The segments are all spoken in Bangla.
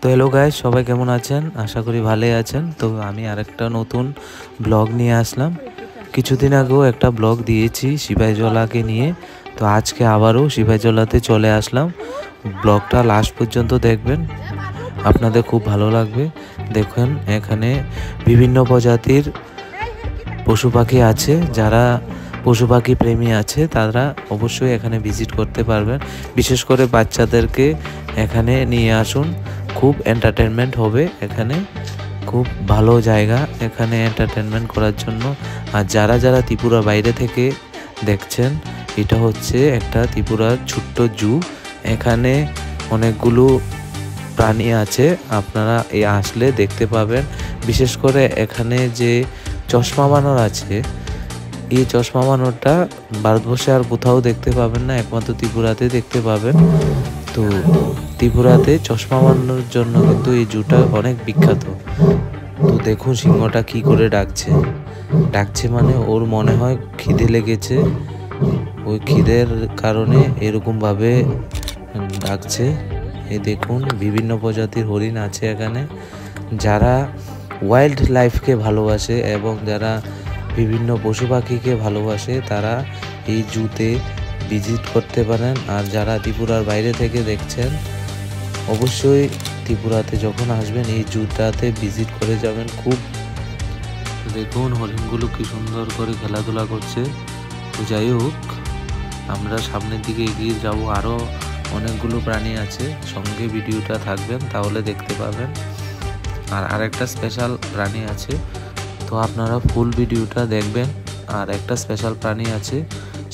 তো হ্যালো গাইস, সবাই কেমন আছেন? আশা করি ভালোই আছেন। তো আমি আরেকটা নতুন ব্লগ নিয়ে আসলাম। কিছুদিন আগেও একটা ব্লগ দিয়েছি সিপাহীজলাকে নিয়ে। তো আজকে আবারও সিপাহীজলাতে চলে আসলাম। ব্লগটা লাস্ট পর্যন্ত দেখবেন, আপনাদের খুব ভালো লাগবে। দেখুন, এখানে বিভিন্ন প্রজাতির পশু পাখি আছে। যারা পশু পাখি প্রেমী আছে তারা অবশ্যই এখানে ভিজিট করতে পারবেন। বিশেষ করে বাচ্চাদেরকে এখানে নিয়ে আসুন, খুব এন্টারটেনমেন্ট হবে। এখানে খুব ভালো জায়গা এখানে এন্টারটেনমেন্ট করার জন্য। আর যারা যারা ত্রিপুরা বাইরে থেকে দেখছেন, এটা হচ্ছে একটা ত্রিপুরার ছোট্ট জু। এখানে অনেকগুলো প্রাণী আছে, আপনারা আসলে দেখতে পাবেন। বিশেষ করে এখানে যে চশমা বানর আছে, এই চশমা বানরটা ভারতবর্ষে আর কোথাও দেখতে পাবেন না, একমাত্র ত্রিপুরাতে দেখতে পাবেন। তো ত্রিপুরাতে চশমা বানরের জন্য কিন্তু এই জুটা অনেক বিখ্যাত। তো দেখুন সিংহটা কি করে ডাকছে মানে ওর মনে হয় খিদে লেগেছে। ওই খিদের কারণে এরকমভাবে ডাকছে। এই দেখুন বিভিন্ন প্রজাতির হরিণ আছে এখানে। যারা ওয়াইল্ড লাইফকে ভালোবাসে এবং যারা বিভিন্ন পশু পাখিকে ভালোবাসে তারা এই জুতে ভিজিট করতে পারেন। আর যারা ত্রিপুরার বাইরে থেকে দেখছেন, অবশ্যই ত্রিপুরাতে যখন আসবেন এই জুটাতে ভিজিট করে যাবেন। খুব দেখুন হরিণগুলো কি সুন্দর করে খেলাধুলা করছে। তো যাই হোক, আমরা সামনের দিকে এগিয়ে যাব। আরও অনেকগুলো প্রাণী আছে, সঙ্গে ভিডিওটা থাকবেন তাহলে দেখতে পাবেন। আর আরেকটা স্পেশাল প্রাণী আছে, তো আপনারা ফুল ভিডিওটা দেখবেন। আর একটা স্পেশাল প্রাণী আছে,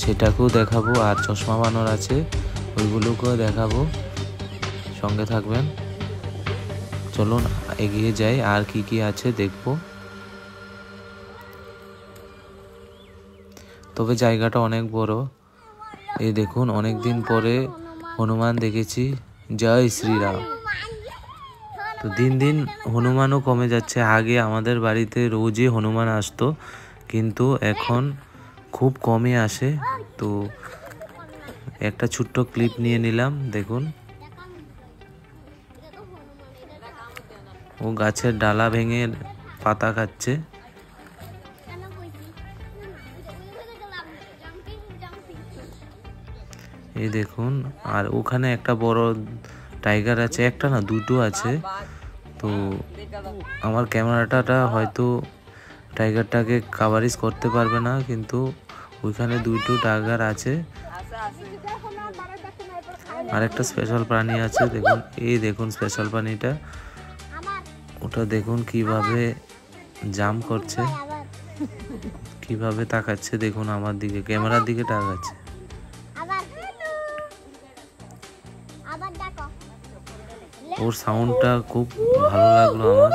সেটাকেও দেখাবো। আর চশমা বানর আছে, ওইগুলোকেও দেখাবো, সঙ্গে থাকবেন। চলুন এগিয়ে যাই, আর কি কি আছে দেখবো। তবে জায়গাটা অনেক বড়। এই দেখুন, অনেক দিন পরে হনুমান দেখেছি। জয় শ্রীরাম। তো দিন দিন হনুমানও কমে যাচ্ছে। আগে আমাদের বাড়িতে রোজই হনুমান আসতো, কিন্তু এখন খুব কমই আসে। তো একটা ছোট্ট ক্লিপ নিয়ে নিলাম। দেখুন, ও গাছের ডালা ভেঙে পাতা খাচ্ছে। এই দেখুন, আর ওখানে একটা বড় টাইগার আছে, একটা না দুটো আছে। তো আমার ক্যামেরাটা হয়তো টাইগারটাকে কাভারেজ করতে পারবে না, কিন্তু ওইখানে দুটো টাইগার আছে। আর একটা স্পেশাল প্রাণী আছে, দেখুন। এই দেখুন স্পেশাল প্রাণীটা, ওটা দেখুন কিভাবে জাম্প করছে, কিভাবে তাকাচ্ছে। দেখুন আমার দিকে, ক্যামেরার দিকে তাকাচ্ছে। ওর সাউন্ডটা খুব ভালো লাগলো আমার।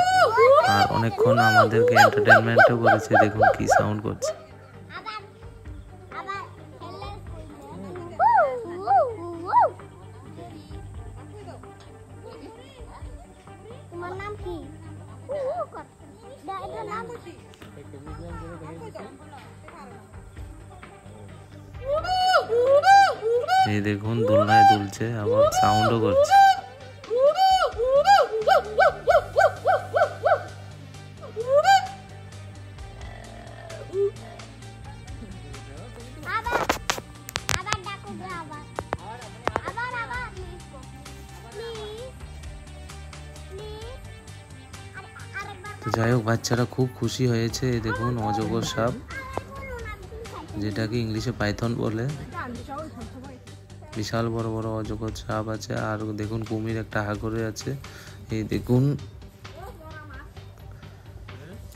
আর অনেকক্ষণ আমাদেরকে এন্টারটেনমেন্টও করেছে। দেখুন কি সাউন্ড করছে। এই দেখুন দোলনায় দুলছে, আবার সাউন্ডও করছে। তো যাই হোক, বাচ্চারা খুব খুশি হয়েছে। এই দেখুন অজগর সাপ, যেটাকে ইংলিশে পাইথন বলে। বিশাল বড় বড় অজগর সাপ আছে। আর দেখুন কুমির একটা হাগরে আছে। এই দেখুন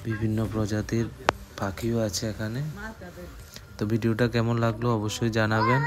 বিভিন্ন প্রজাতির পাখিও আছে এখানে। তো ভিডিওটা কেমন লাগলো অবশ্যই জানাবেন।